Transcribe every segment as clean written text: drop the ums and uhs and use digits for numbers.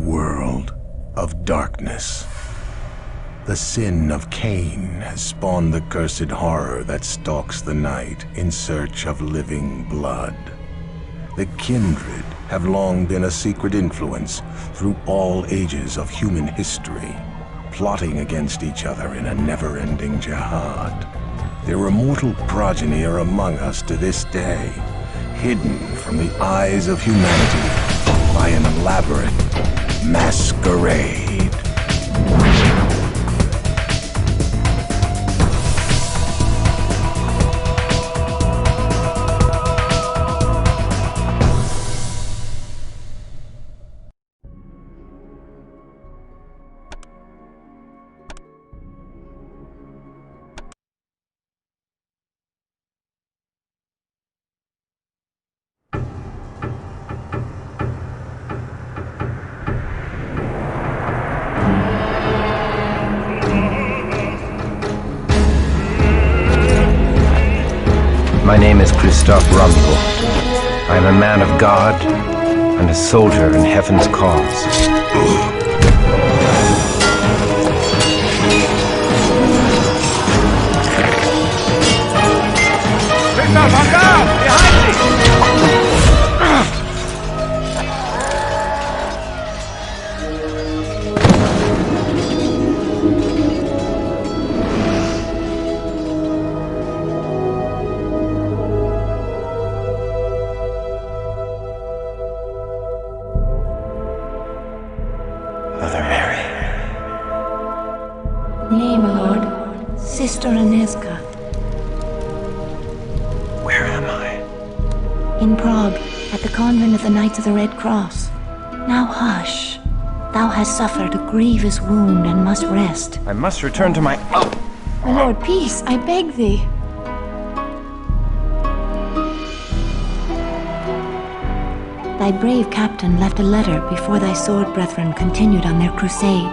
world of darkness. The sin of Cain has spawned the cursed horror that stalks the night in search of living blood. The kindred have long been a secret influence through all ages of human history, plotting against each other in a never-ending jihad. Their immortal progeny are among us to this day, hidden from the eyes of humanity by an elaborate masquerade. My name is Christophe Rumble. I am a man of God and a soldier in heaven's cause. Christophe, on guard! Behind me! Nay, my lord. Sister Aneska. Where am I? In Prague, at the convent of the Knights of the Red Cross. Now hush. Thou hast suffered a grievous wound and must rest. I must return to my... Oh! My lord, peace, I beg thee. Thy brave captain left a letter before thy sword brethren continued on their crusade.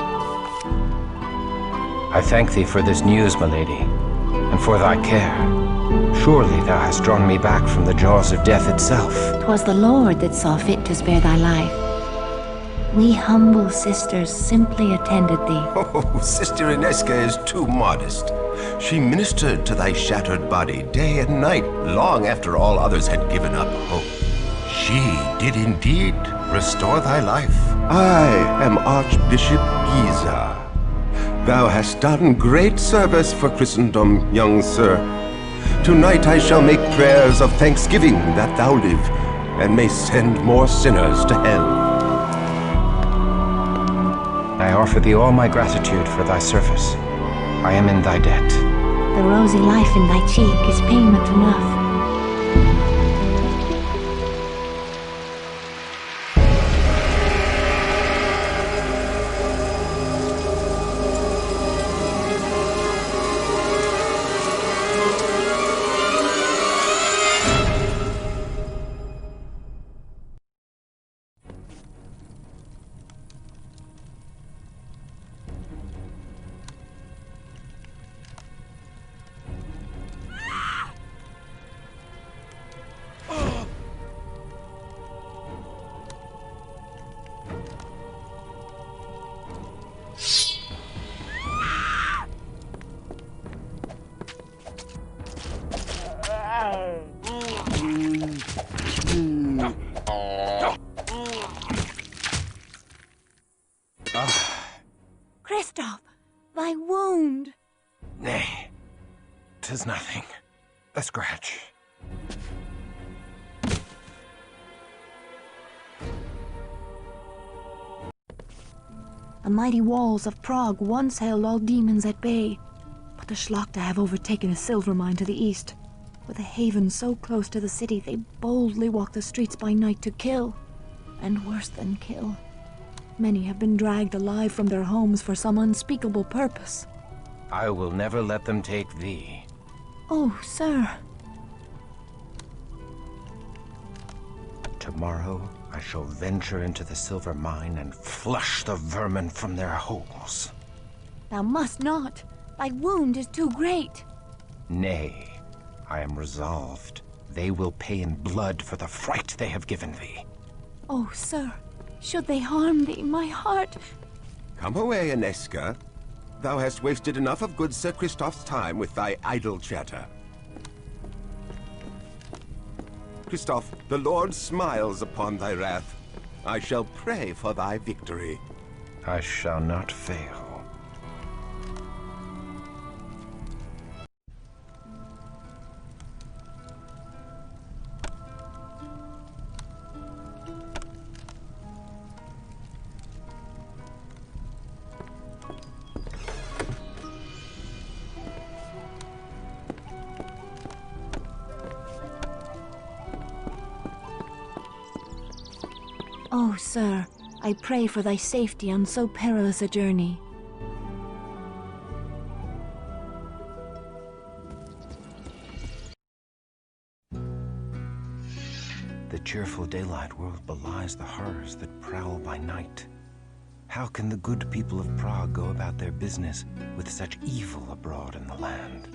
I thank thee for this news, my lady, and for thy care. Surely thou hast drawn me back from the jaws of death itself. 'Twas the Lord that saw fit to spare thy life. We humble sisters simply attended thee. Oh, Sister Aneska is too modest. She ministered to thy shattered body day and night, long after all others had given up hope. She did indeed restore thy life. I am Archbishop Giza. Thou hast done great service for Christendom, young sir. Tonight I shall make prayers of thanksgiving that thou live, and may send more sinners to hell. I offer thee all my gratitude for thy service. I am in thy debt. The rosy life in thy cheek is payment enough. Christophe, thy wound! Nay, 'tis nothing. A scratch. The mighty walls of Prague once held all demons at bay, but the Schlachta have overtaken a silver mine to the east. With a haven so close to the city, they boldly walk the streets by night to kill, and worse than kill. Many have been dragged alive from their homes for some unspeakable purpose. I will never let them take thee. Oh, sir. Tomorrow I shall venture into the silver mine and flush the vermin from their holes. Thou must not. Thy wound is too great. Nay, I am resolved. They will pay in blood for the fright they have given thee. Oh, sir, Should they harm thee, my heart... Come away, Inesca. Thou hast wasted enough of good Sir Christoph's time with thy idle chatter. Christoph, the Lord smiles upon thy wrath. I shall pray for thy victory. I shall not fail. Oh, sir, I pray for thy safety on so perilous a journey. The cheerful daylight world belies the horrors that prowl by night. How can the good people of Prague go about their business with such evil abroad in the land?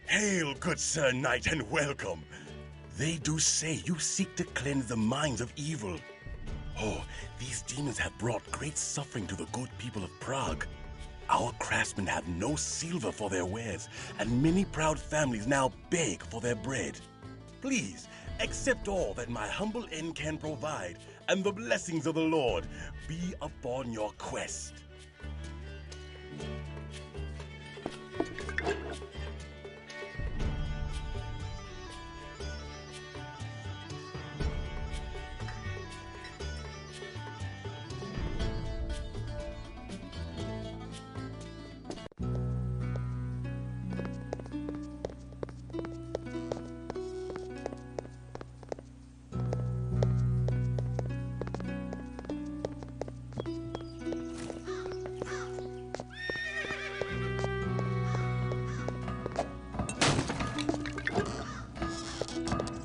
Hail, good Sir Knight, and welcome. They do say you seek to cleanse the minds of evil. Oh, these demons have brought great suffering to the good people of Prague. Our craftsmen have no silver for their wares, and many proud families now beg for their bread. Please, accept all that my humble inn can provide, and the blessings of the Lord be upon your quest.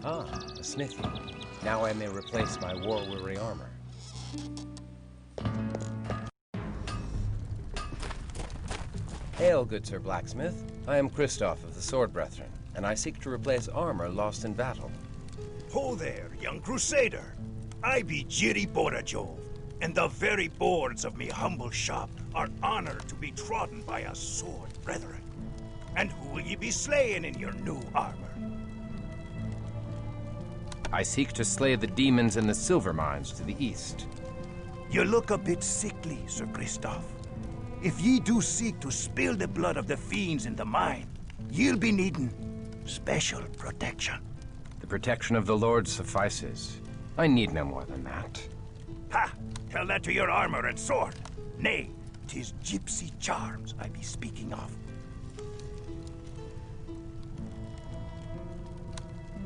Ah, a smithy. Now I may replace my war-weary armor. Hail, good Sir Blacksmith. I am Christoph of the Sword Brethren, and I seek to replace armor lost in battle. Ho there, young crusader. I be Jiri Borajov, and the very boards of me humble shop are honored to be trodden by a sword brethren. And who will ye be slaying in your new armor? I seek to slay the demons in the silver mines to the east. You look a bit sickly, Sir Christoph. If ye do seek to spill the blood of the fiends in the mine, ye'll be needing special protection. The protection of the Lord suffices. I need no more than that. Ha! Tell that to your armor and sword. Nay, 'tis gypsy charms I be speaking of.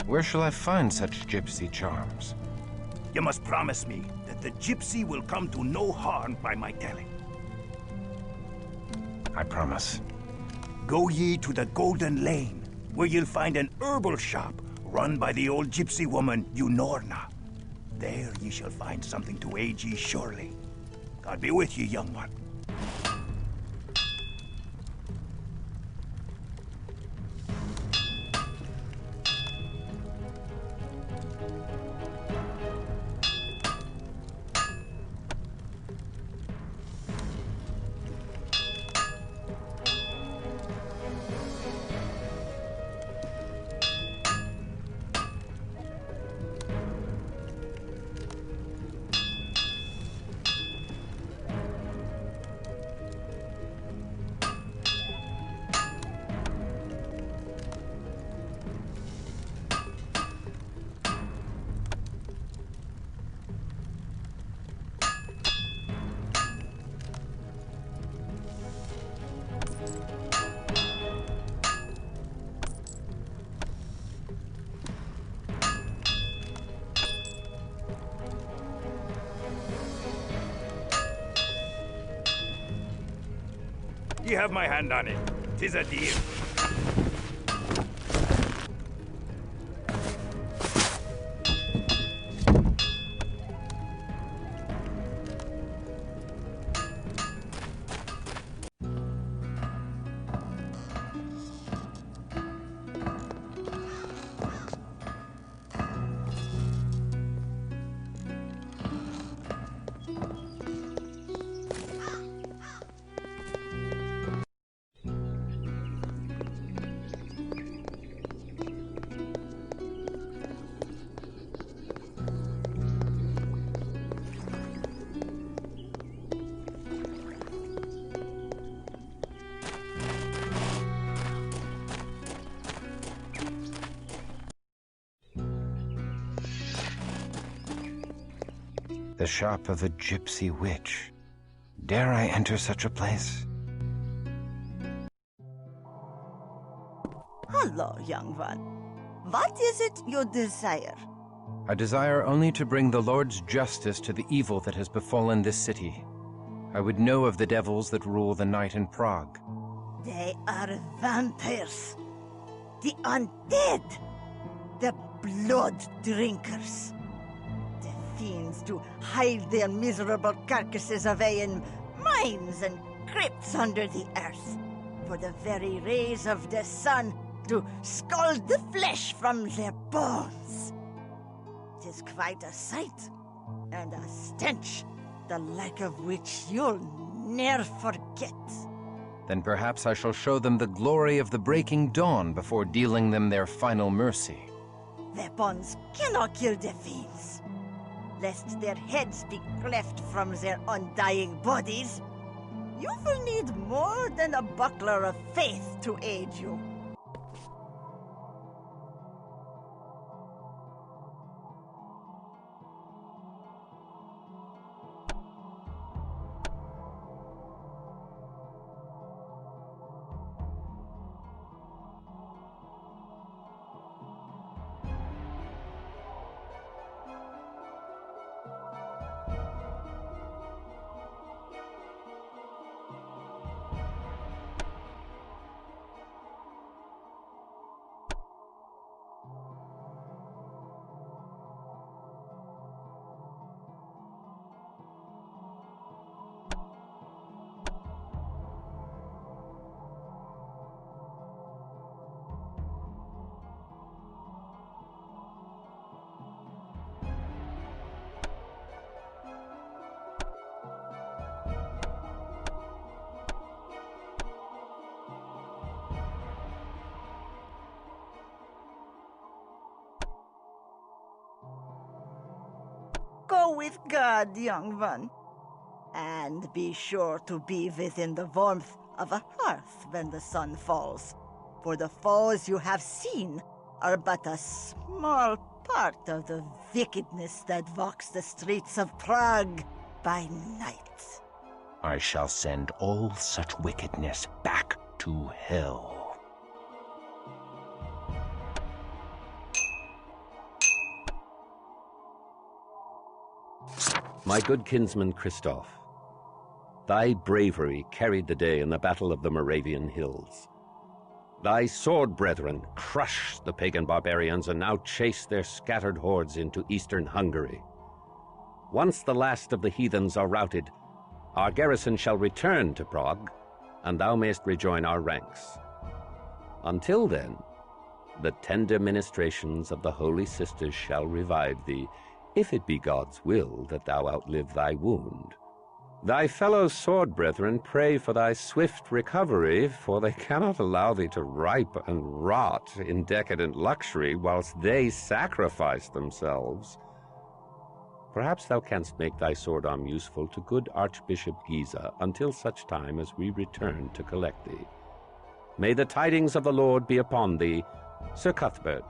Where shall I find such gypsy charms? You must promise me that the gypsy will come to no harm by my telling. I promise. Go ye to the Golden Lane, where you'll find an herbal shop run by the old gypsy woman, Unorna. There ye shall find something to aid ye surely. God be with you, young one. Ye have my hand on it. 'Tis a deal. The shop of a gypsy witch. Dare I enter such a place? Hello, young one. What is it you desire? I desire only to bring the Lord's justice to the evil that has befallen this city. I would know of the devils that rule the night in Prague. They are vampires. The undead. The blood drinkers. The fiends to hide their miserable carcasses away in mines and crypts under the earth. For the very rays of the sun to scald the flesh from their bones. 'Tis quite a sight, and a stench, the like of which you'll ne'er forget. Then perhaps I shall show them the glory of the breaking dawn before dealing them their final mercy. Weapons cannot kill the fiends, lest their heads be cleft from their undying bodies. You will need more than a buckler of faith to aid you. Go with God, young one. And be sure to be within the warmth of a hearth when the sun falls. For the foes you have seen are but a small part of the wickedness that walks the streets of Prague by night. I shall send all such wickedness back to hell. My good kinsman Christoph, thy bravery carried the day in the Battle of the Moravian Hills. Thy sword brethren crushed the pagan barbarians and now chase their scattered hordes into eastern Hungary. Once the last of the heathens are routed, our garrison shall return to Prague, and thou mayst rejoin our ranks. Until then, the tender ministrations of the Holy Sisters shall revive thee, if it be God's will that thou outlive thy wound. Thy fellow sword brethren pray for thy swift recovery, for they cannot allow thee to ripe and rot in decadent luxury whilst they sacrifice themselves. Perhaps thou canst make thy sword arm useful to good Archbishop Giza until such time as we return to collect thee. May the tidings of the Lord be upon thee, Sir Cuthbert.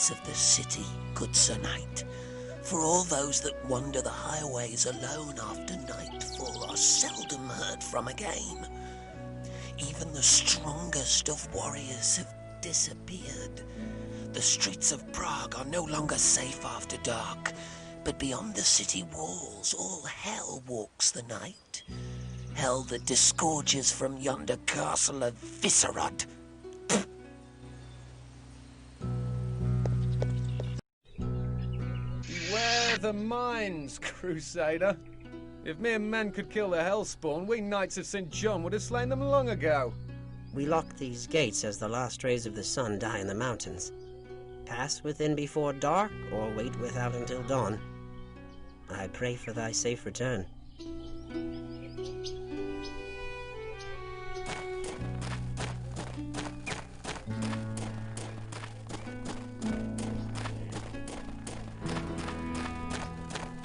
gates of the city, good Sir Knight, for all those that wander the highways alone after nightfall are seldom heard from again. Even the strongest of warriors have disappeared. The streets of Prague are no longer safe after dark, but beyond the city walls all hell walks the night. Hell that disgorges from yonder castle of Viscerod. Beware the mines, Crusader. If mere men could kill the Hellspawn, we Knights of St. John would have slain them long ago. We lock these gates as the last rays of the sun die in the mountains. Pass within before dark, or wait without until dawn. I pray for thy safe return.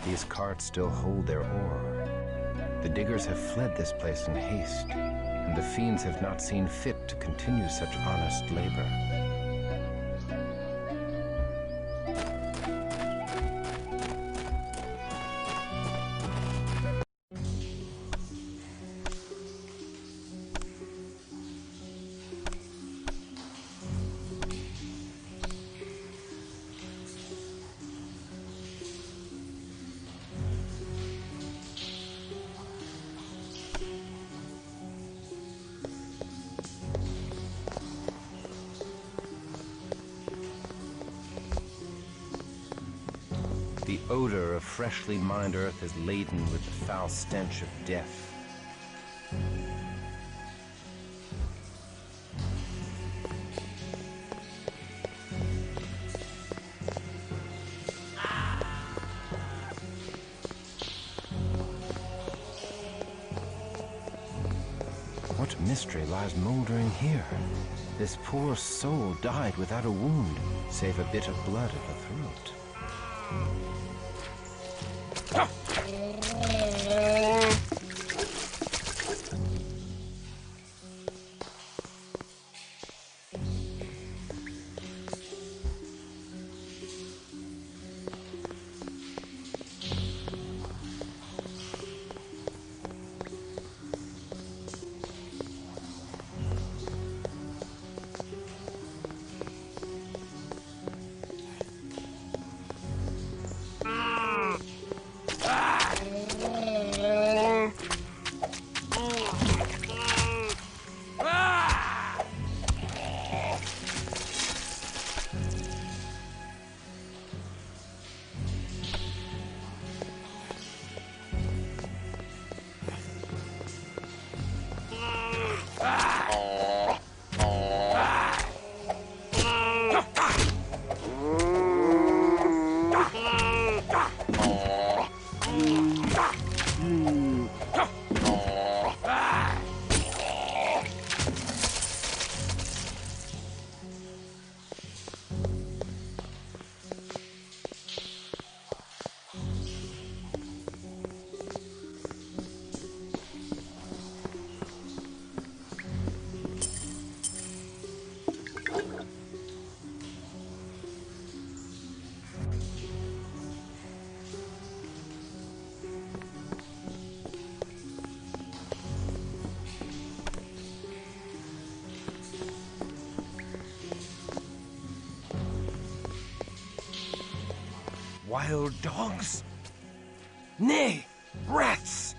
These carts still hold their ore. The diggers have fled this place in haste, and the fiends have not seen fit to continue such honest labor. The odor of freshly mined earth is laden with the foul stench of death. What mystery lies moldering here? This poor soul died without a wound, save a bit of blood at the throat. Wild dogs? Nay, rats!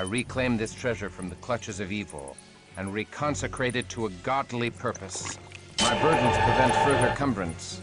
I reclaim this treasure from the clutches of evil and reconsecrate it to a godly purpose. My burdens prevent further cumbrance.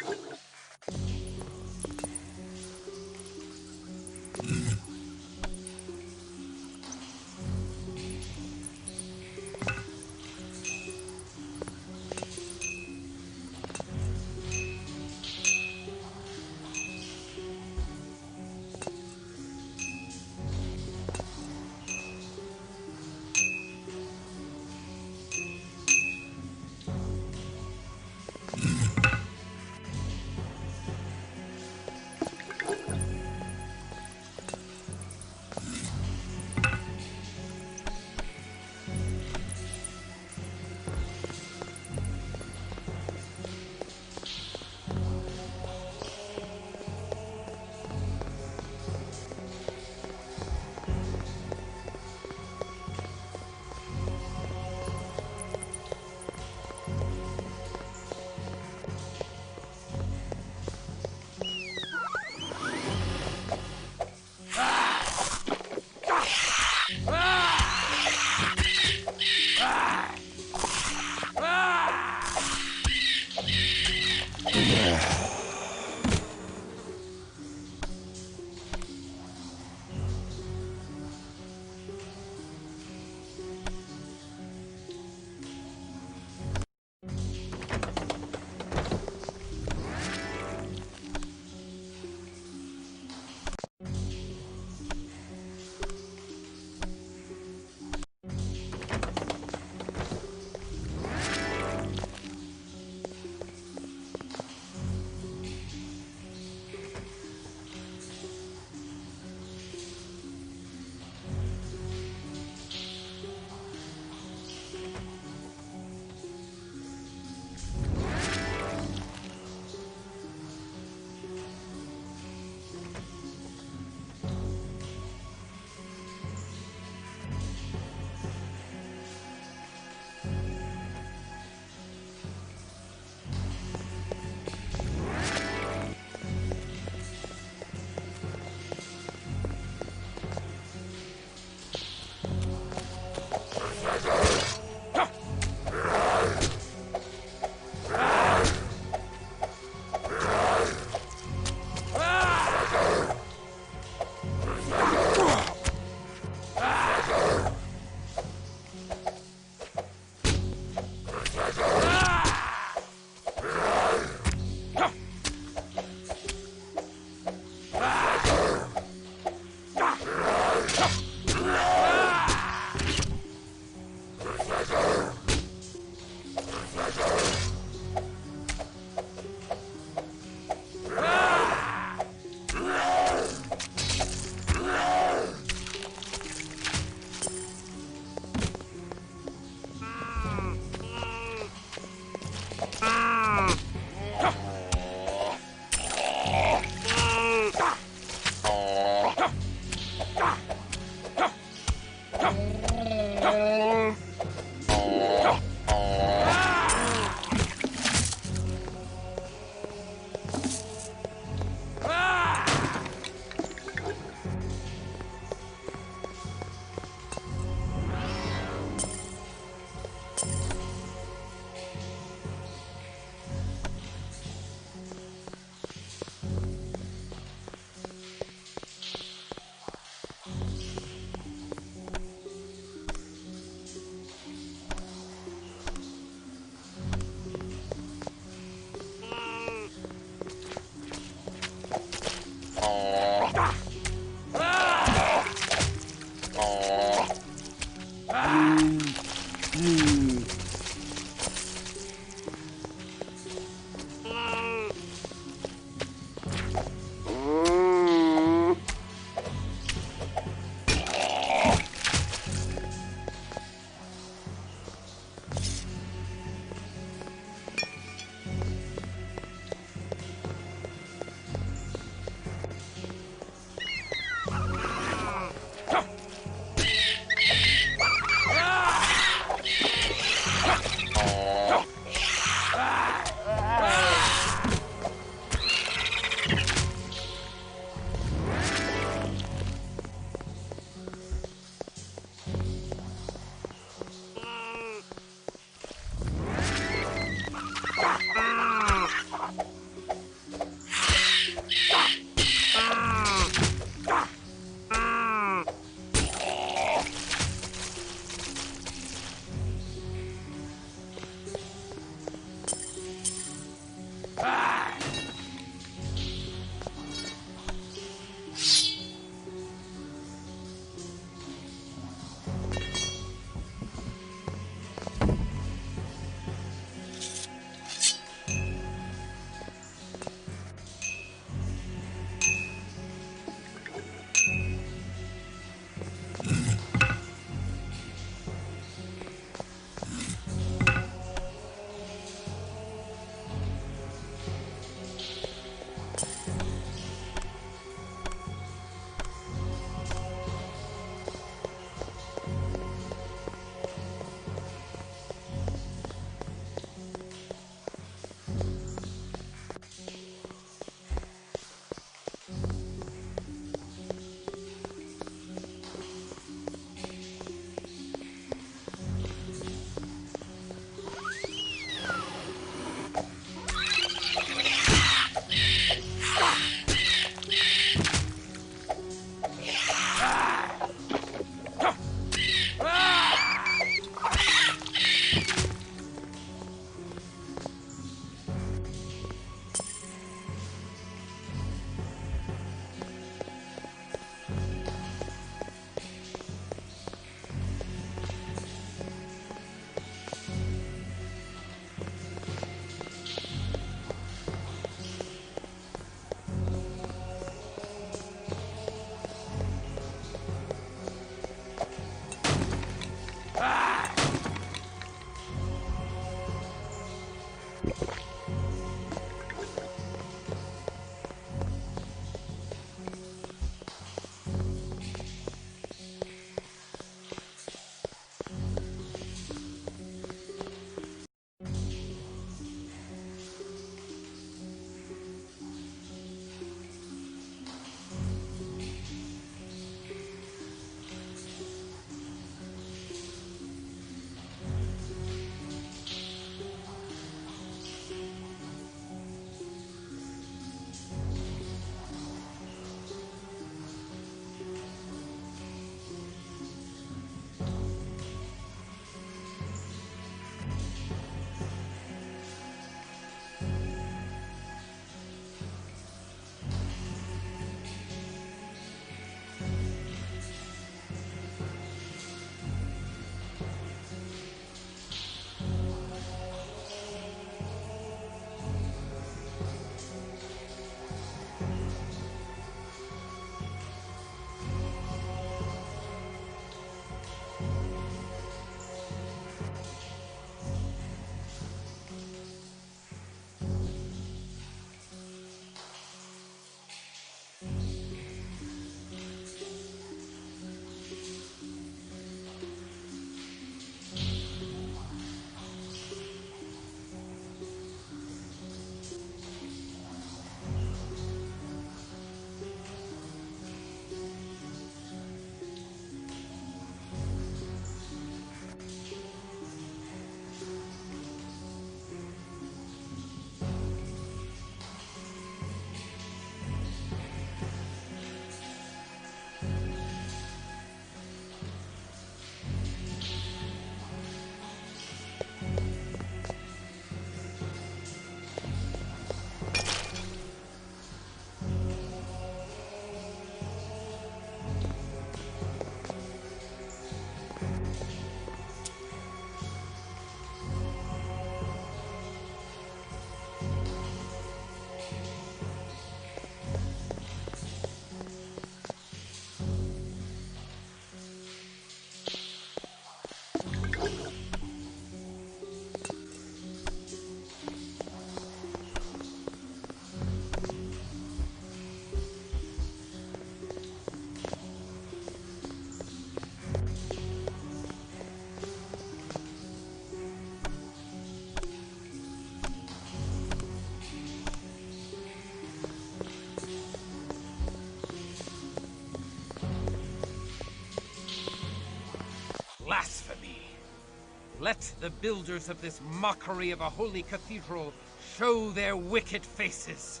Let the builders of this mockery of a holy cathedral show their wicked faces.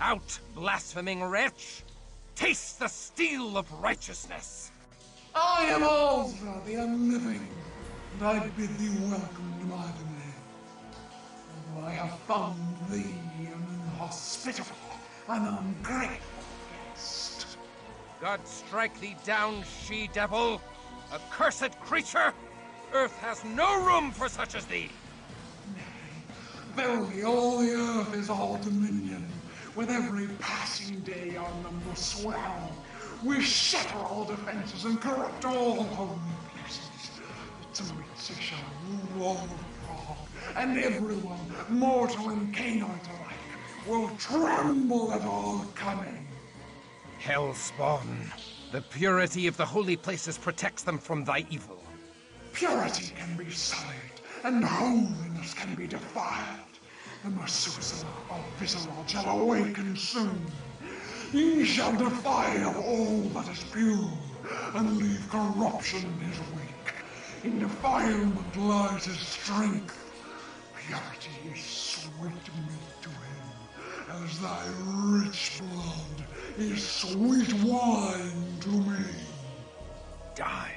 Out, blaspheming wretch! Taste the steel of righteousness! I am Alza, the unliving, and I bid thee welcome to my domain. Although I have found thee an inhospitable and ungrateful guest. God strike thee down, she-devil! Accursed creature! Earth has no room for such as thee! Verily, all the earth is all dominion. With every passing day our numbers swell. We shatter all defenses and corrupt all holy places. The Tzimisce shall rule all of Prague, and everyone, mortal and canine alike, will tremble at all coming. Hellspawn, the purity of the holy places protects them from thy evil. Purity can be sullied, and holiness can be defiled. The Methuselah of Visceral shall awaken soon. He shall defile all that is pure, and leave corruption his wake. In defilement lies his strength. Purity is sweet meat to him, as thy rich blood is sweet wine to me. Die,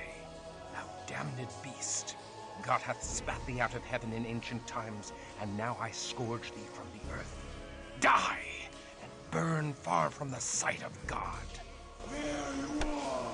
thou damned beast. God hath spat thee out of heaven in ancient times, and now I scourge thee from the earth. Die, and burn far from the sight of God. There you are.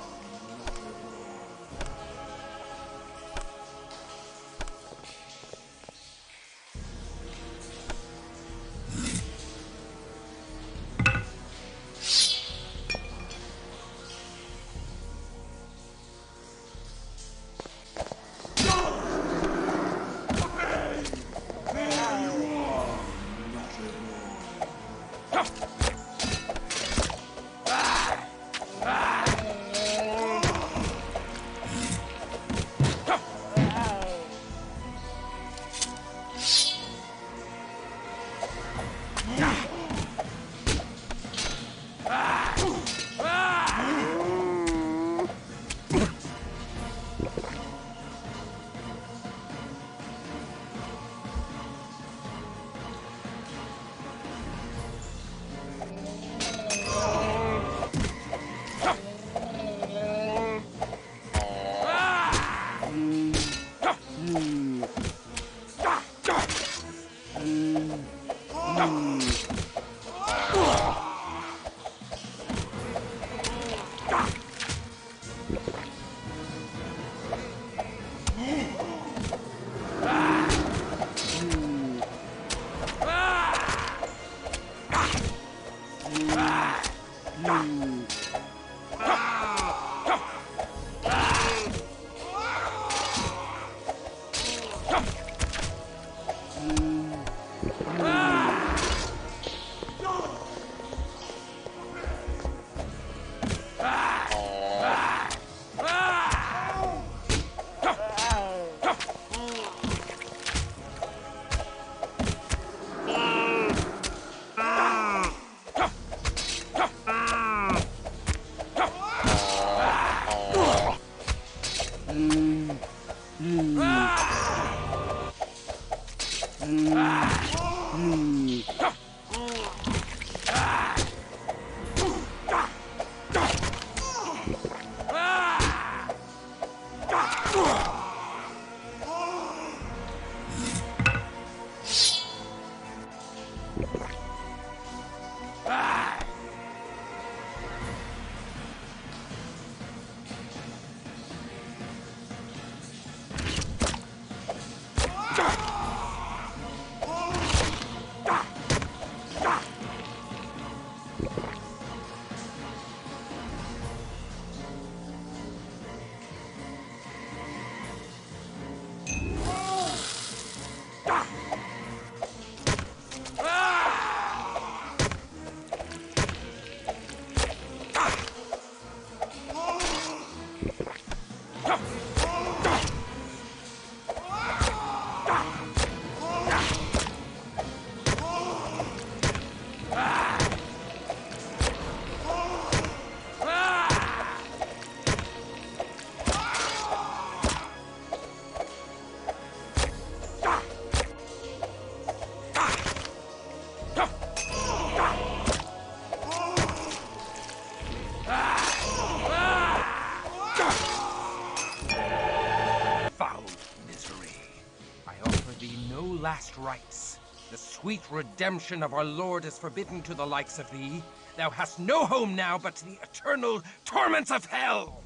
last rites. The sweet redemption of our Lord is forbidden to the likes of thee. Thou hast no home now but the eternal torments of hell!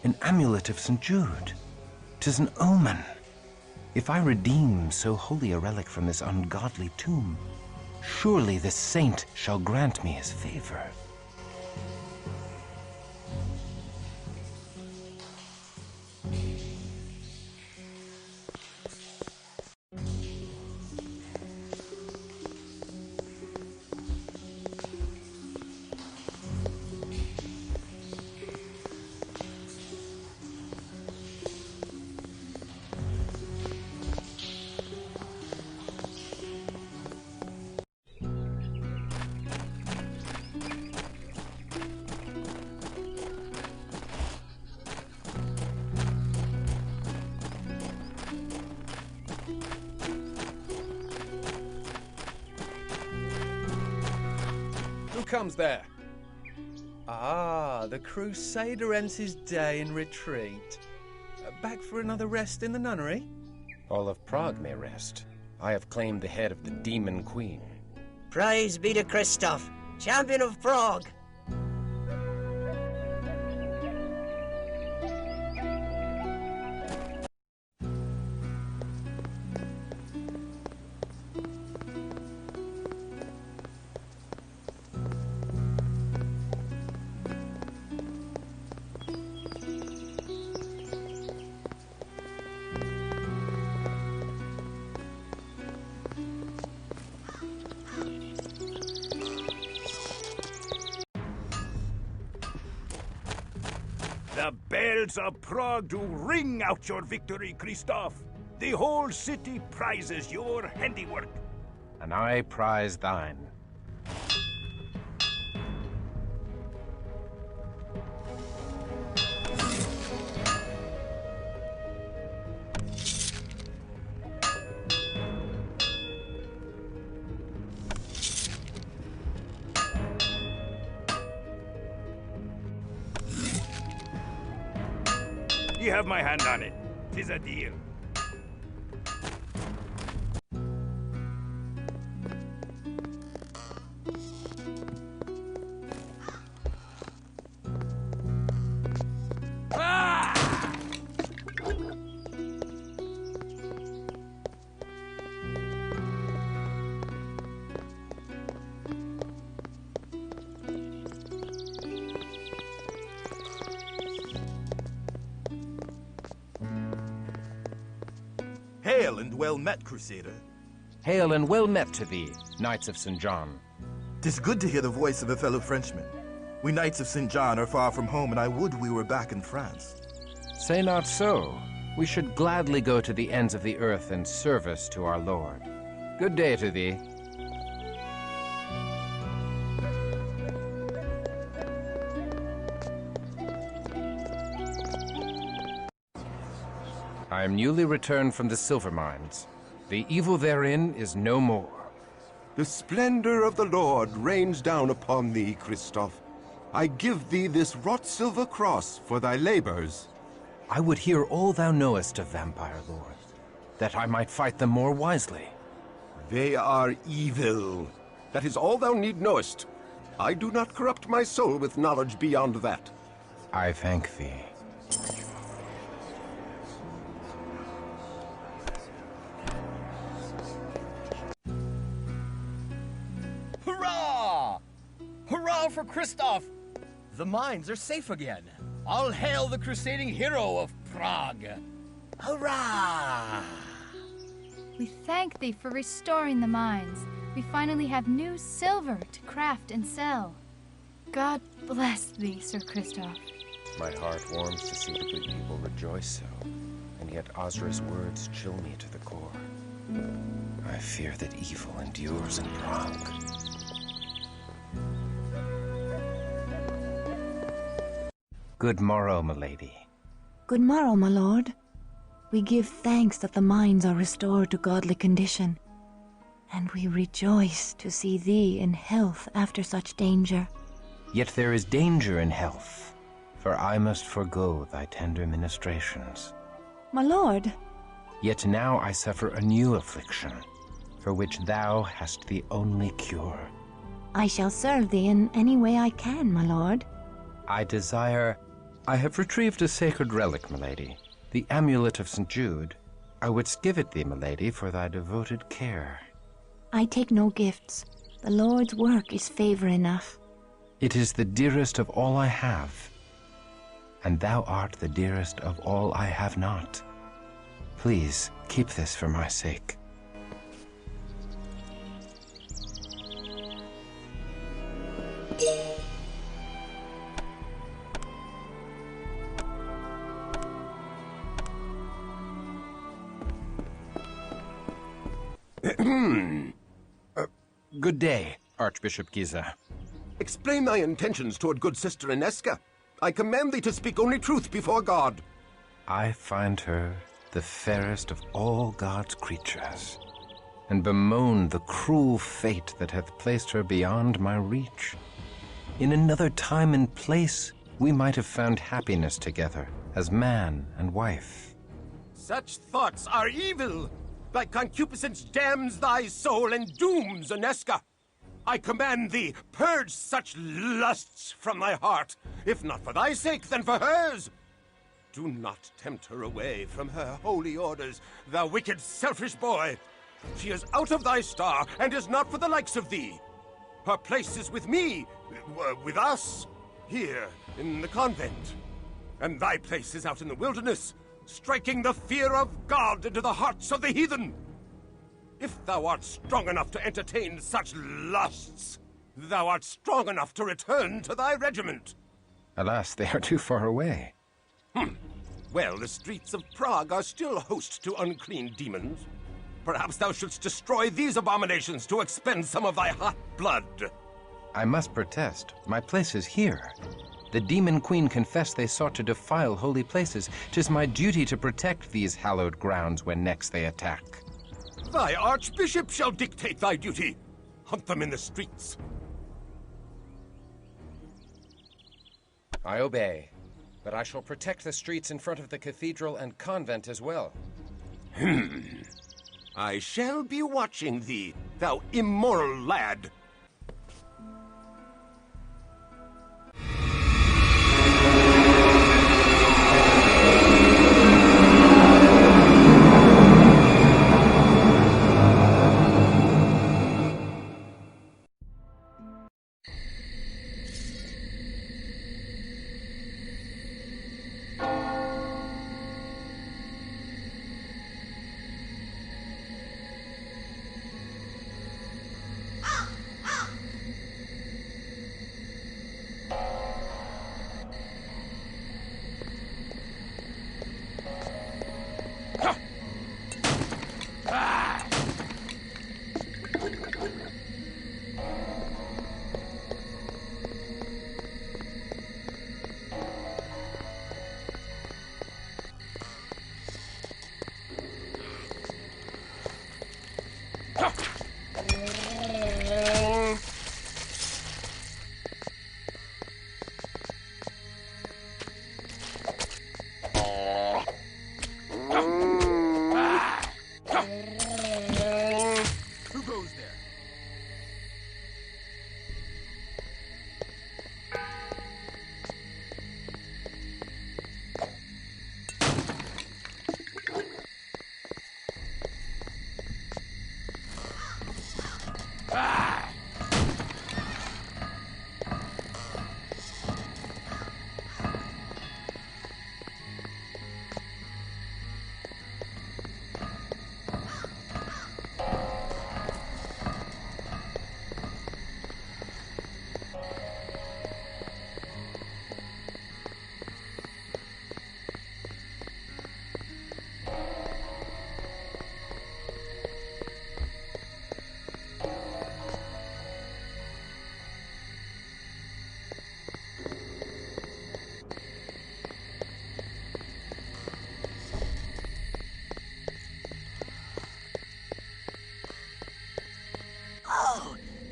An amulet of St. Jude. 'Tis an omen. If I redeem so holy a relic from this ungodly tomb, surely this saint shall grant me his favor. Comes there? Ah, the Crusader ends his day in retreat. Back for another rest in the nunnery? All of Prague may rest. I have claimed the head of the Demon Queen. Praise be to Christoph, champion of Prague! The bells of Prague do ring out your victory, Christoph. The whole city prizes your handiwork. And I prize thine. You have my hand on it. 'Tis a deal. Hail and well met, Crusader. Hail and well met to thee, Knights of St. John. 'Tis good to hear the voice of a fellow Frenchman. We Knights of St. John are far from home, and I would we were back in France. Say not so. We should gladly go to the ends of the earth in service to our Lord. Good day to thee. I am newly returned from the silver mines. The evil therein is no more. The splendor of the Lord rains down upon thee, Christoph. I give thee this wrought silver cross for thy labors. I would hear all thou knowest of vampire lore, that I might fight them more wisely. They are evil. That is all thou need knowest. I do not corrupt my soul with knowledge beyond that. I thank thee. Hurrah! Hurrah for Christoph! The mines are safe again. All hail the crusading hero of Prague! Hurrah! We thank thee for restoring the mines. We finally have new silver to craft and sell. God bless thee, Sir Christoph. My heart warms to see the good people rejoice so, and yet Ozra's words chill me to the core. I fear that evil endures in Prague. Good morrow, milady. Good morrow, my lord. We give thanks that the mines are restored to godly condition, and we rejoice to see thee in health after such danger. Yet there is danger in health, for I must forego thy tender ministrations. My lord. Yet now I suffer a new affliction, for which thou hast the only cure. I shall serve thee in any way I can, my lord. I have retrieved a sacred relic, milady, the amulet of St. Jude. I wouldst give it thee, milady, for thy devoted care. I take no gifts. The Lord's work is favor enough. It is the dearest of all I have, and thou art the dearest of all I have not. Please, keep this for my sake. Good day, Archbishop Giza. Explain thy intentions toward good sister Inesca. I command thee to speak only truth before God. I find her the fairest of all God's creatures, and bemoan the cruel fate that hath placed her beyond my reach. In another time and place, we might have found happiness together as man and wife. Such thoughts are evil. Thy concupiscence damns thy soul and dooms Inesca. I command thee, purge such lusts from thy heart. If not for thy sake, then for hers. Do not tempt her away from her holy orders, thou wicked, selfish boy. She is out of thy star, and is not for the likes of thee. Her place is with me, with us, here in the convent. And thy place is out in the wilderness, striking the fear of God into the hearts of the heathen. If thou art strong enough to entertain such lusts, thou art strong enough to return to thy regiment. Alas, they are too far away. Well, the streets of Prague are still host to unclean demons. Perhaps thou shouldst destroy these abominations to expend some of thy hot blood. I must protest. My place is here. The demon queen confessed they sought to defile holy places. 'Tis my duty to protect these hallowed grounds when next they attack. Thy archbishop shall dictate thy duty. Hunt them in the streets. I obey, but I shall protect the streets in front of the cathedral and convent as well. I shall be watching thee, thou immoral lad.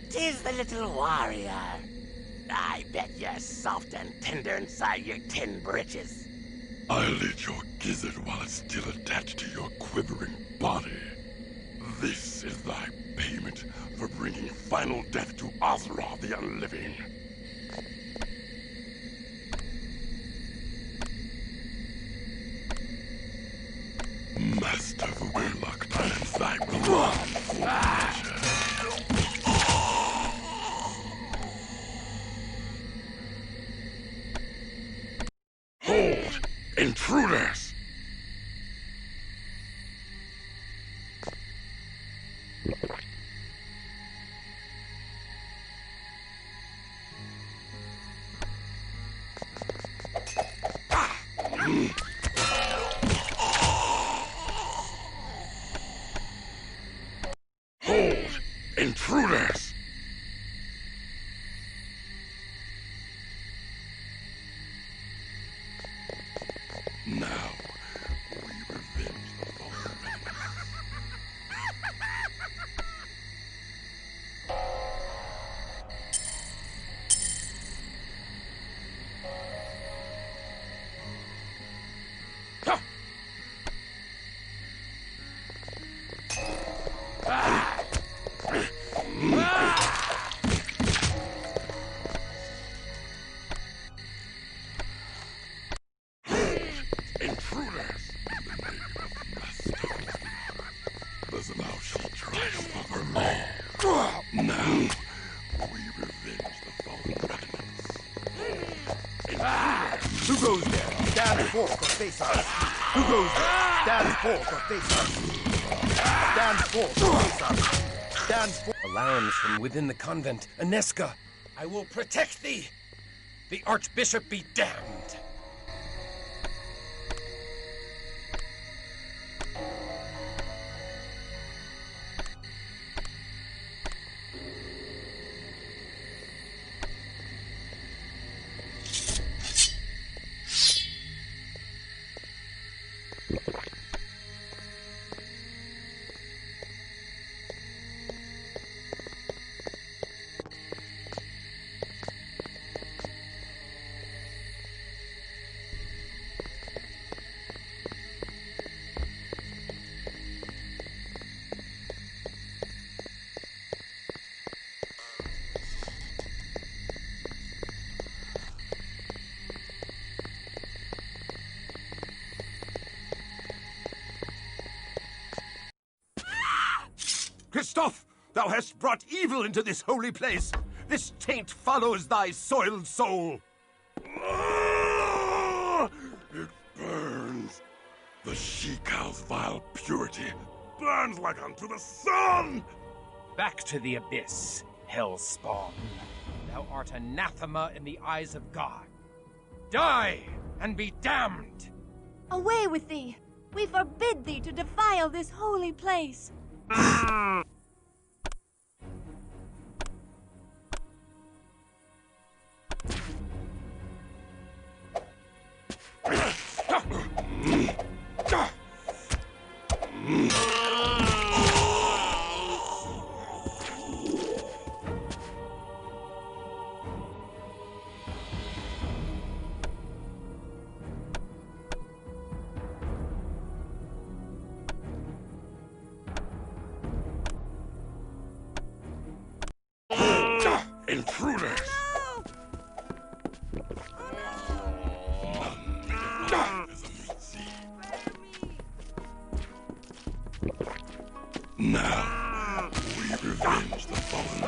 'Tis the little warrior. I bet you're soft and tender inside your tin britches. I'll eat your gizzard while it's still attached to your quivering body. This is thy payment for bringing final death to Ozra the Unliving. Master Warlock demands thy blood for pleasure. Hold! Intruders! Hold! Intruders! Now, we revenge the fallen remnants. Intruders! In the name of Master. Listen how she tries for her law. Now, we revenge the fallen remnants. Intruders! Who goes there? Stand forth or face us. Who goes there? Stand forth or face us. Stand forth or face us. Stand forth. Alarms from within the convent. Aneska, I will protect thee. The Archbishop be damned. Christoph, thou hast brought evil into this holy place. This taint follows thy soiled soul. It burns. The she-cow's vile purity burns like unto the sun! Back to the abyss, hellspawn. Thou art anathema in the eyes of God. Die and be damned! Away with thee! We forbid thee to defile this holy place. Intruders! Now, we revenge the fallen.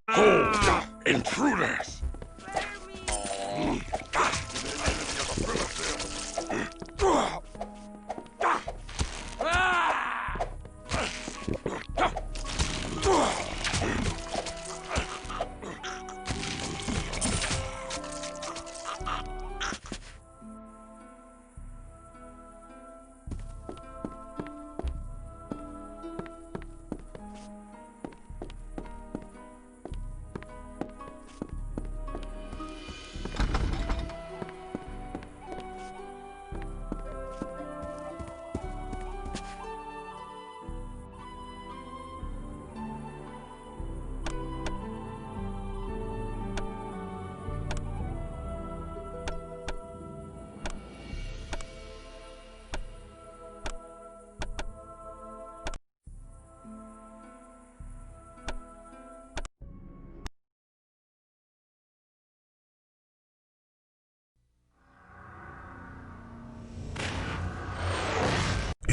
Hold! Intruders!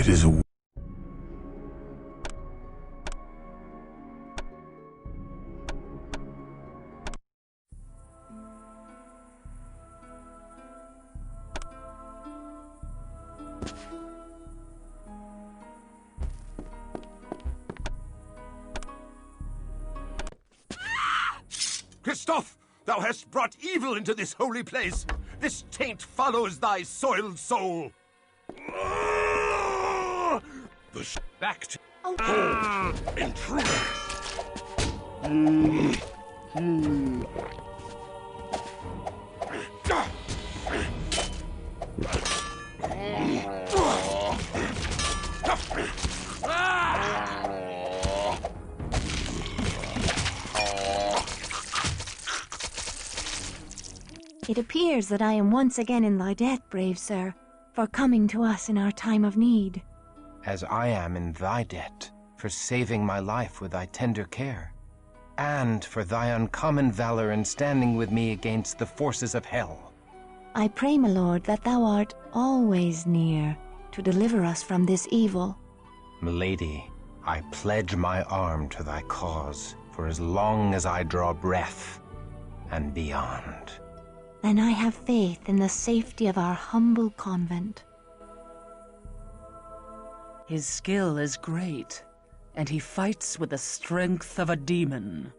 It is a... Christoph, thou hast brought evil into this holy place. This taint follows thy soiled soul. Back to... Hold! Intruders! It appears that I am once again in thy debt, brave sir, for coming to us in our time of need. As I am in thy debt, for saving my life with thy tender care, and for thy uncommon valor in standing with me against the forces of hell. I pray, my lord, that thou art always near to deliver us from this evil. Milady, I pledge my arm to thy cause for as long as I draw breath and beyond. Then I have faith in the safety of our humble convent. His skill is great, and he fights with the strength of a demon.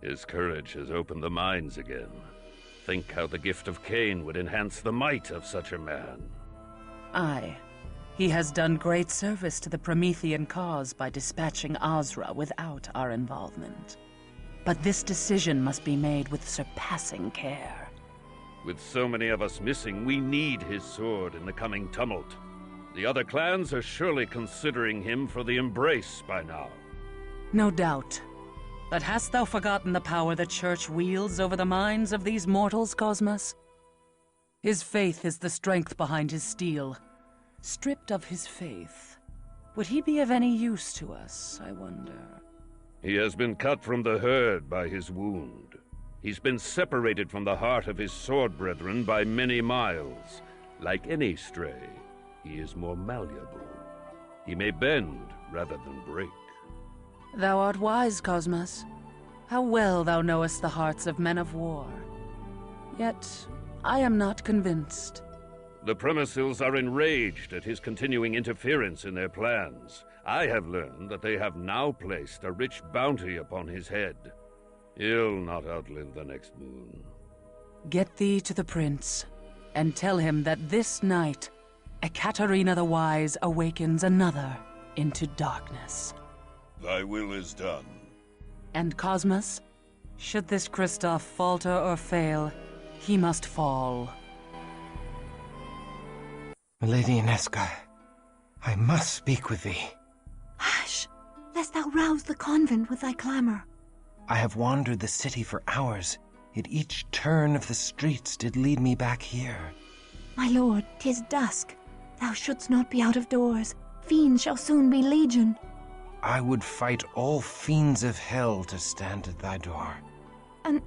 His courage has opened the minds again. Think how the gift of Cain would enhance the might of such a man. Aye. He has done great service to the Promethean cause by dispatching Azra without our involvement. But this decision must be made with surpassing care. With so many of us missing, we need his sword in the coming tumult. The other clans are surely considering him for the embrace by now. No doubt. But hast thou forgotten the power the Church wields over the minds of these mortals, Cosmas? His faith is the strength behind his steel. Stripped of his faith, would he be of any use to us, I wonder? He has been cut from the herd by his wound. He's been separated from the heart of his sword brethren by many miles. Like any stray, he is more malleable. He may bend rather than break. Thou art wise, Cosmas. How well thou knowest the hearts of men of war. Yet, I am not convinced. The Premises are enraged at his continuing interference in their plans. I have learned that they have now placed a rich bounty upon his head. He'll not outlive the next moon. Get thee to the prince, and tell him that this night, Ekaterina the Wise awakens another into darkness. Thy will is done. And Cosmas, should this Christoph falter or fail, he must fall. Lady Inesca, I must speak with thee. Hush, lest thou rouse the convent with thy clamor. I have wandered the city for hours, yet each turn of the streets did lead me back here. My lord, 'tis dusk. Thou shouldst not be out of doors. Fiends shall soon be legion. I would fight all fiends of hell to stand at thy door.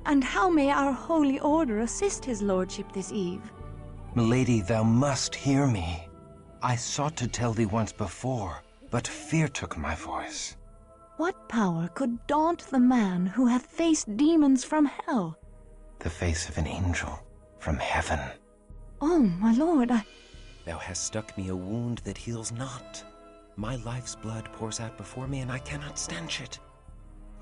And how may our holy order assist his lordship this eve? Milady, thou must hear me. I sought to tell thee once before, but fear took my voice. What power could daunt the man who hath faced demons from hell? The face of an angel from heaven. Oh, my lord, Thou hast struck me a wound that heals not. My life's blood pours out before me, and I cannot stanch it.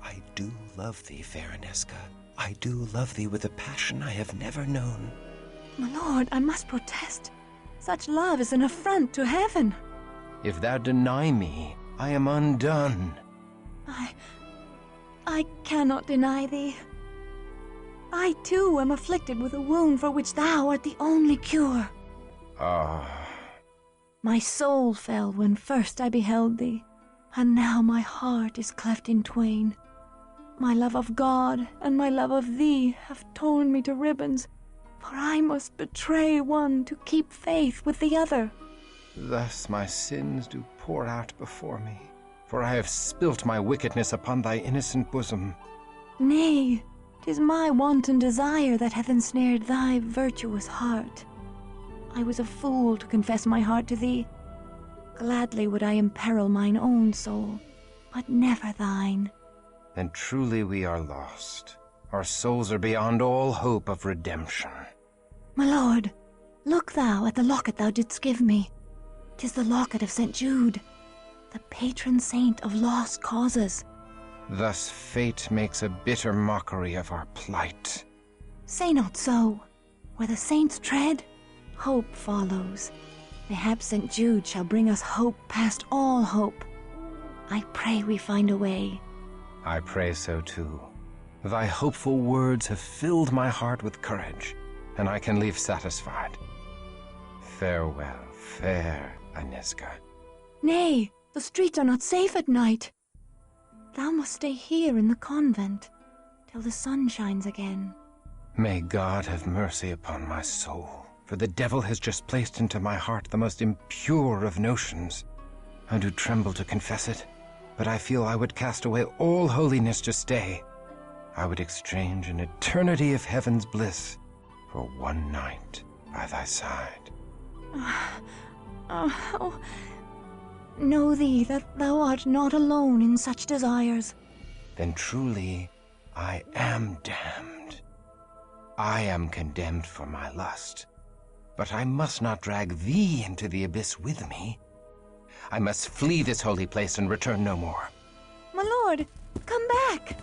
I do love thee, fair Inesca. I do love thee with a passion I have never known. My lord, I must protest. Such love is an affront to heaven. If thou deny me, I am undone. I cannot deny thee. I too am afflicted with a wound for which thou art the only cure. My soul fell when first I beheld thee, and now my heart is cleft in twain. My love of God and my love of thee have torn me to ribbons, for I must betray one to keep faith with the other. Thus my sins do pour out before me, for I have spilt my wickedness upon thy innocent bosom. Nay, 'tis my wanton desire that hath ensnared thy virtuous heart. I was a fool to confess my heart to thee. Gladly would I imperil mine own soul, but never thine. Then truly we are lost. Our souls are beyond all hope of redemption. My lord, look thou at the locket thou didst give me. 'Tis the locket of St. Jude, the patron saint of lost causes. Thus fate makes a bitter mockery of our plight. Say not so. Where the saints tread, hope follows. Mayhap St. Jude shall bring us hope past all hope. I pray we find a way. I pray so too. Thy hopeful words have filled my heart with courage, and I can leave satisfied. Farewell, fair Inesca. Nay, the streets are not safe at night. Thou must stay here in the convent till the sun shines again. May God have mercy upon my soul, for the devil has just placed into my heart the most impure of notions. I do tremble to confess it, but I feel I would cast away all holiness to stay. I would exchange an eternity of heaven's bliss for one night by thy side. Know thee that thou art not alone in such desires. Then truly I am damned. I am condemned for my lust, but I must not drag thee into the abyss with me. I must flee this holy place and return no more. My lord, come back!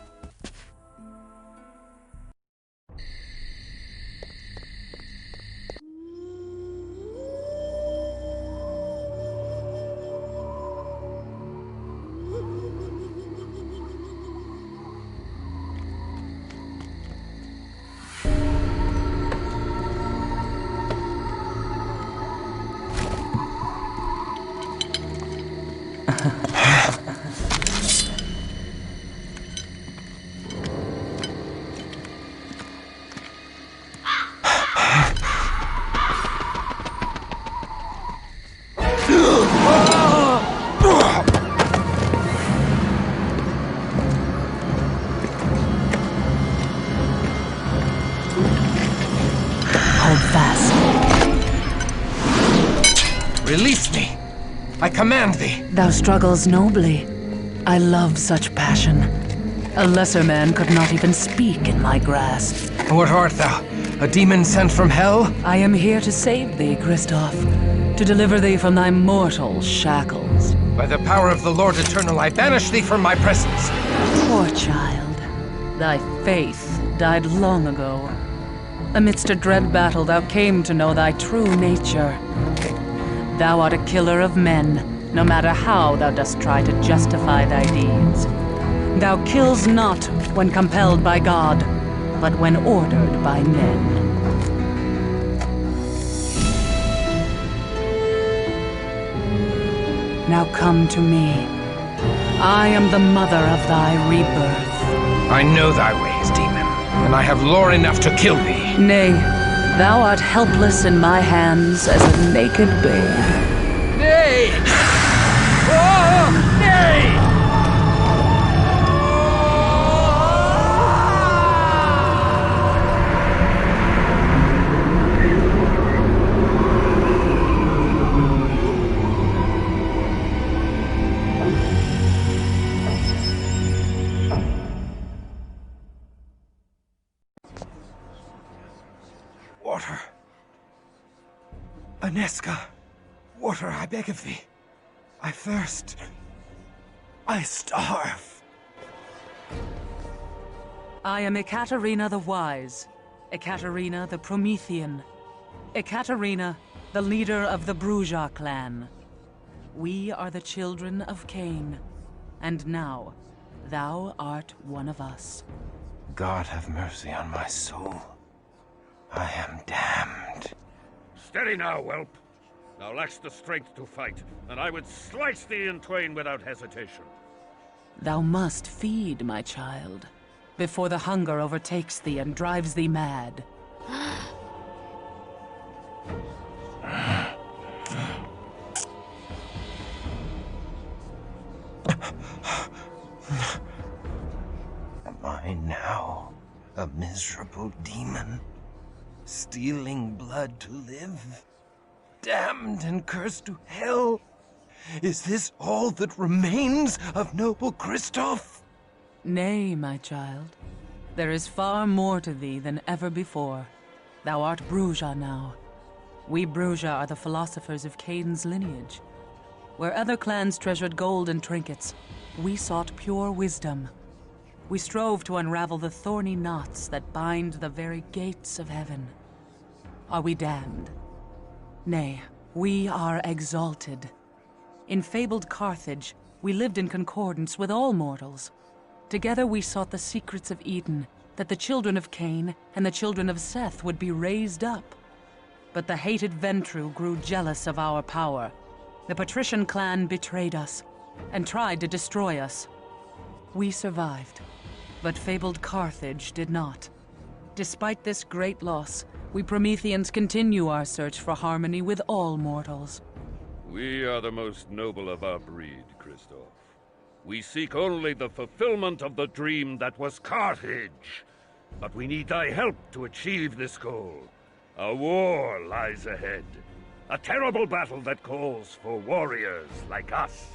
Release me! I command thee! Thou struggles nobly. I love such passion. A lesser man could not even speak in my grasp. What art thou? A demon sent from hell? I am here to save thee, Christoph. To deliver thee from thy mortal shackles. By the power of the Lord Eternal, I banish thee from my presence. Poor child. Thy faith died long ago. Amidst a dread battle, thou came to know thy true nature. Thou art a killer of men, no matter how thou dost try to justify thy deeds. Thou kills not when compelled by God, but when ordered by men. Now come to me. I am the mother of thy rebirth. I know thy ways, demon, and I have lore enough to kill thee. Nay, thou art helpless in my hands as a naked babe. Nay! Oh, nay! Water. Aneska. Water, I beg of thee. I thirst. I starve. I am Ekaterina the Wise, Ekaterina the Promethean, Ekaterina, the leader of the Bruja clan. We are the children of Cain, and now thou art one of us. God have mercy on my soul. I am damned. Steady now, whelp. Thou lacks the strength to fight, and I would slice thee in twain without hesitation. Thou must feed, my child, before the hunger overtakes thee and drives thee mad. Am I now a miserable demon, stealing blood to live? Damned and cursed to hell? Is this all that remains of noble Christoph? Nay, my child. There is far more to thee than ever before. Thou art Bruja now. We Bruja are the philosophers of Cain's lineage. Where other clans treasured gold and trinkets, we sought pure wisdom. We strove to unravel the thorny knots that bind the very gates of heaven. Are we damned? Nay, we are exalted. In fabled Carthage, we lived in concordance with all mortals. Together we sought the secrets of Eden, that the children of Cain and the children of Seth would be raised up. But the hated Ventru grew jealous of our power. The patrician clan betrayed us and tried to destroy us. We survived, but fabled Carthage did not. Despite this great loss, we Prometheans continue our search for harmony with all mortals. We are the most noble of our breed, Christoph. We seek only the fulfillment of the dream that was Carthage. But we need thy help to achieve this goal. A war lies ahead. A terrible battle that calls for warriors like us.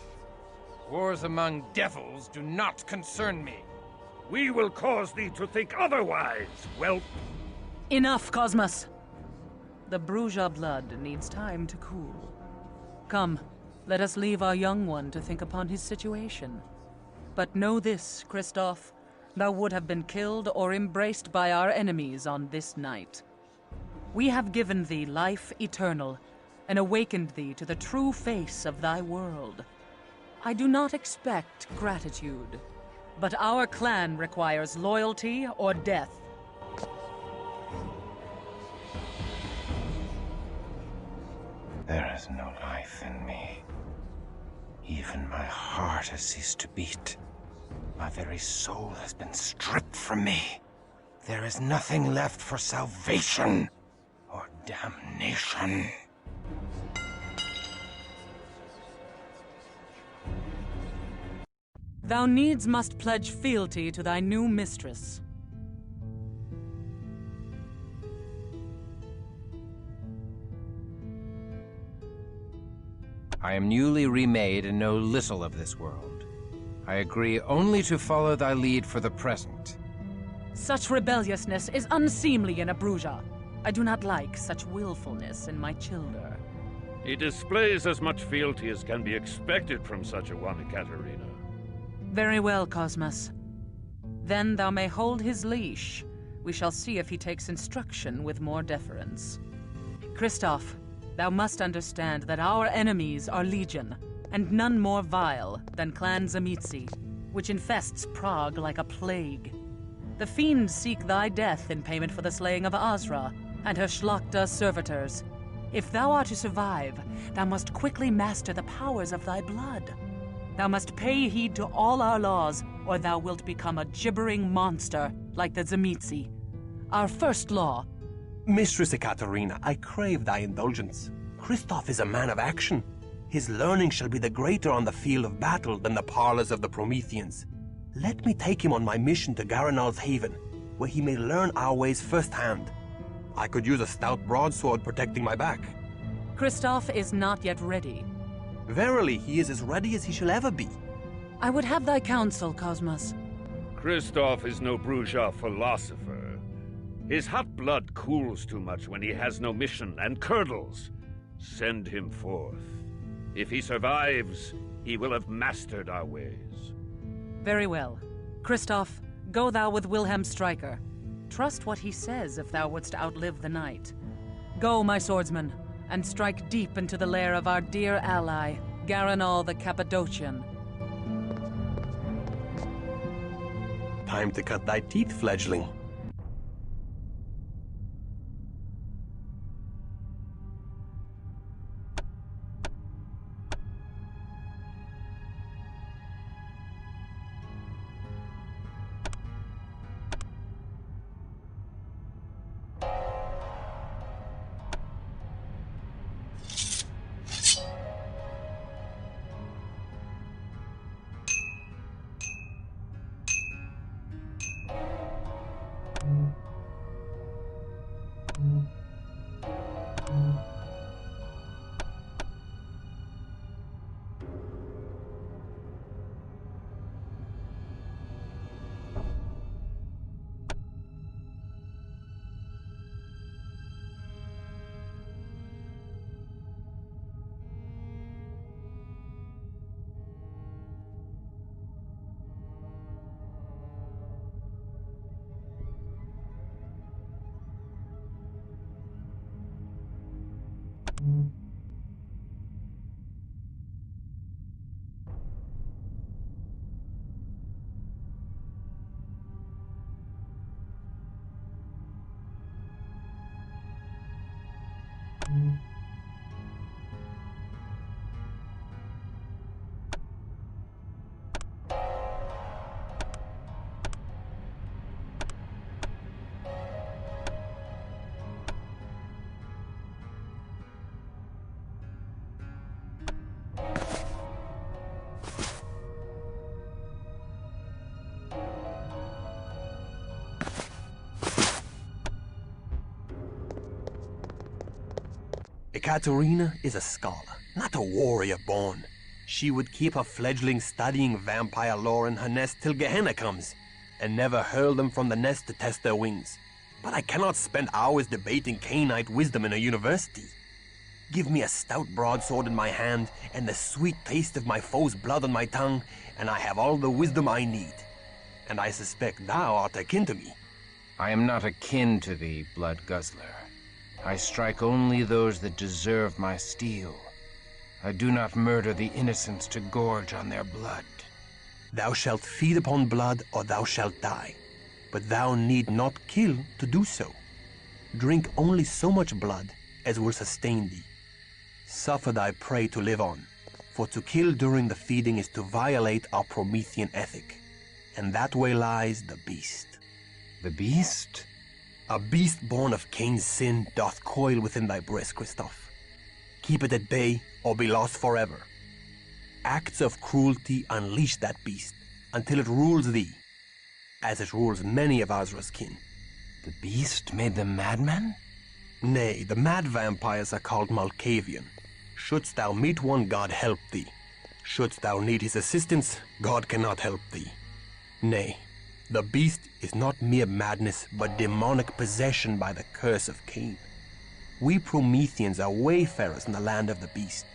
Wars among devils do not concern me. We will cause thee to think otherwise, whelp. Enough, Cosmos! The Bruja blood needs time to cool. Come, let us leave our young one to think upon his situation. But know this, Christoph, thou would have been killed or embraced by our enemies on this night. We have given thee life eternal, and awakened thee to the true face of thy world. I do not expect gratitude, but our clan requires loyalty or death. There is no life in me. Even my heart has ceased to beat. My very soul has been stripped from me. There is nothing left for salvation or damnation. Thou needs must pledge fealty to thy new mistress. I am newly remade and know little of this world. I agree only to follow thy lead for the present. Such rebelliousness is unseemly in a Bruja. I do not like such willfulness in my childer. He displays as much fealty as can be expected from such a one, Katerina. Very well, Cosmas. Then thou may hold his leash. We shall see if he takes instruction with more deference. Christoph, thou must understand that our enemies are legion, and none more vile than Clan Zamitzi, which infests Prague like a plague. The fiends seek thy death in payment for the slaying of Azra and her Schlachta servitors. If thou art to survive, thou must quickly master the powers of thy blood. Thou must pay heed to all our laws, or thou wilt become a gibbering monster like the Zamitzi. Our first law... Mistress Ekaterina, I crave thy indulgence. Christoph is a man of action. His learning shall be the greater on the field of battle than the parlors of the Prometheans. Let me take him on my mission to Garanal's haven, where he may learn our ways firsthand. I could use a stout broadsword protecting my back. Christoph is not yet ready. Verily, he is as ready as he shall ever be. I would have thy counsel, Cosmas. Christoph is no Bruja philosopher. His hot blood cools too much when he has no mission and curdles. Send him forth. If he survives, he will have mastered our ways. Very well. Christoph, go thou with Wilhelm Stryker. Trust what he says if thou wouldst outlive the night. Go, my swordsman, and strike deep into the lair of our dear ally, Garanal the Cappadocian. Time to cut thy teeth, fledgling. Ekaterina is a scholar, not a warrior born. She would keep her fledgling studying vampire lore in her nest till Gehenna comes, and never hurl them from the nest to test their wings. But I cannot spend hours debating Cainite wisdom in a university. Give me a stout broadsword in my hand, and the sweet taste of my foe's blood on my tongue, and I have all the wisdom I need. And I suspect thou art akin to me. I am not akin to thee, blood guzzler. I strike only those that deserve my steel. I do not murder the innocents to gorge on their blood. Thou shalt feed upon blood, or thou shalt die. But thou need not kill to do so. Drink only so much blood as will sustain thee. Suffer thy prey to live on, for to kill during the feeding is to violate our Promethean ethic. And that way lies the beast. The beast? A beast born of Cain's sin doth coil within thy breast, Christoph. Keep it at bay, or be lost forever. Acts of cruelty unleash that beast, until it rules thee, as it rules many of Azra's kin. The beast made them madmen? Nay, the mad vampires are called Malkavian. Shouldst thou meet one, God help thee. Shouldst thou need his assistance, God cannot help thee. Nay, the beast is not mere madness, but demonic possession by the curse of Cain. We Prometheans are wayfarers in the land of the beast,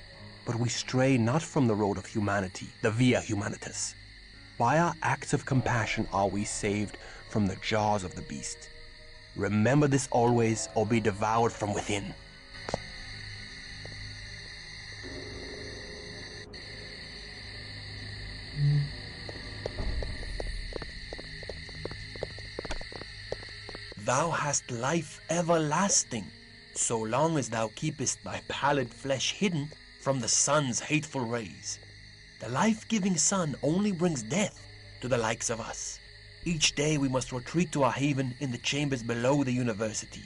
but we stray not from the road of humanity, the via humanitas. By our acts of compassion are we saved from the jaws of the beast. Remember this always, or be devoured from within. Thou hast life everlasting, so long as thou keepest thy pallid flesh hidden from the sun's hateful rays. The life-giving sun only brings death to the likes of us. Each day we must retreat to our haven in the chambers below the university.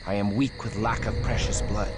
I am weak with lack of precious blood.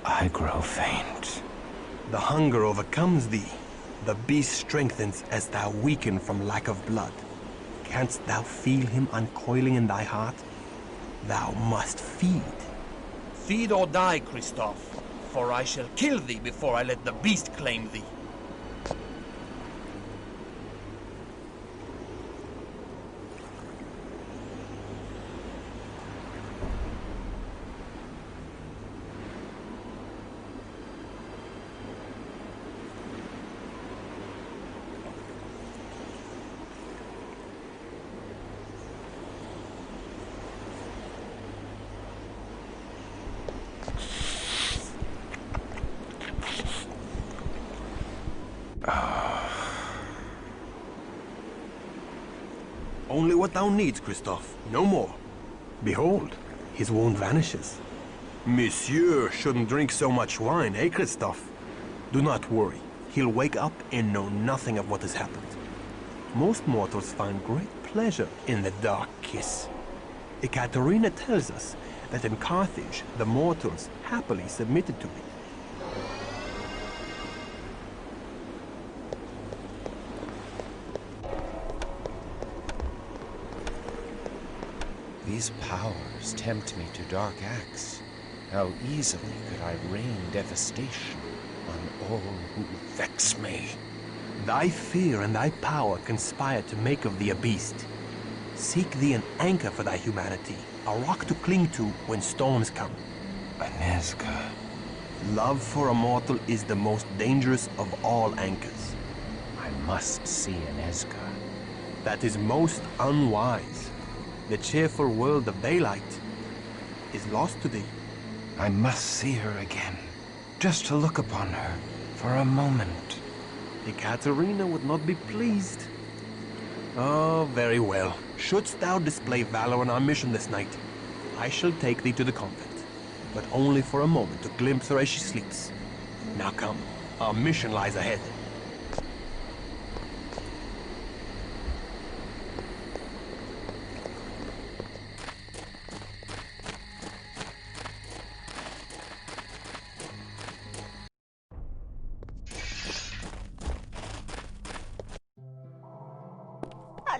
I grow faint. The hunger overcomes thee. The beast strengthens as thou weaken from lack of blood. Canst thou feel him uncoiling in thy heart? Thou must feed. Feed or die, Christoph, for I shall kill thee before I let the beast claim thee. Only what thou needs, Christoph, no more. Behold, his wound vanishes. Monsieur shouldn't drink so much wine, eh, Christoph? Do not worry, he'll wake up and know nothing of what has happened. Most mortals find great pleasure in the dark kiss. Ekaterina tells us that in Carthage, the mortals happily submitted to it. These powers tempt me to dark acts. How easily could I rain devastation on all who vex me. Thy fear and thy power conspire to make of thee a beast. Seek thee an anchor for thy humanity, a rock to cling to when storms come. Anezka. Love for a mortal is the most dangerous of all anchors. I must see Anezka. That is most unwise. The cheerful world of daylight is lost to thee. I must see her again, just to look upon her for a moment. Ekaterina would not be pleased. Oh, very well. Shouldst thou display valor on our mission this night, I shall take thee to the convent, but only for a moment to glimpse her as she sleeps. Now come, our mission lies ahead.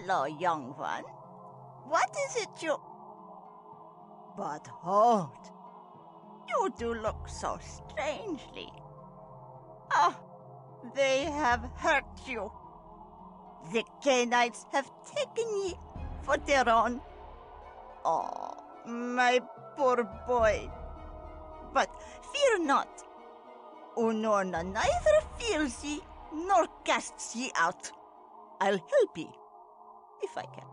Hello, young one. What is it you... But hold. You do look so strangely. Ah, they have hurt you. The Canaanites have taken ye for their own. Oh, my poor boy. But fear not. Unorna neither fears ye nor casts ye out. I'll help ye, if I can.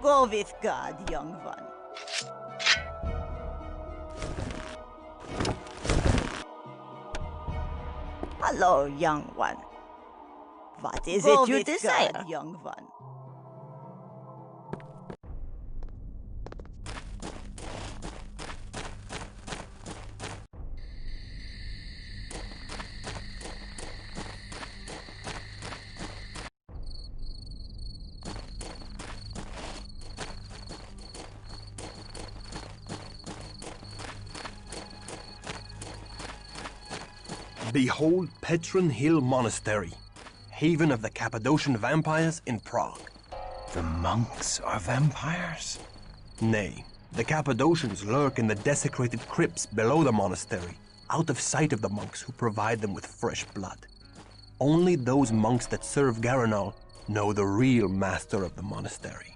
Go with God, young one. Hello, young one. What is it you desire, God, young one? Behold Petron Hill Monastery, haven of the Cappadocian vampires in Prague. The monks are vampires? Nay, the Cappadocians lurk in the desecrated crypts below the monastery, out of sight of the monks who provide them with fresh blood. Only those monks that serve Garanal know the real master of the monastery.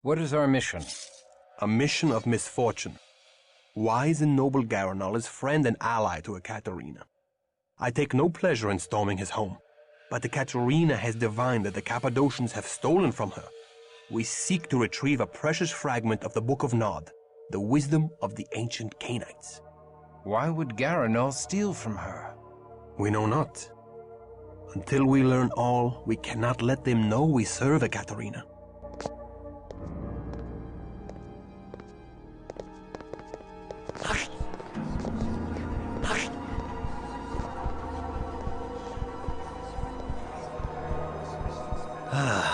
What is our mission? A mission of misfortune. Wise and noble Garanal is friend and ally to Ekaterina. I take no pleasure in storming his home, but Ekaterina has divined that the Cappadocians have stolen from her. We seek to retrieve a precious fragment of the Book of Nod, the wisdom of the ancient Canaanites. Why would Garanal steal from her? We know not. Until we learn all, we cannot let them know we serve Ekaterina. Ah,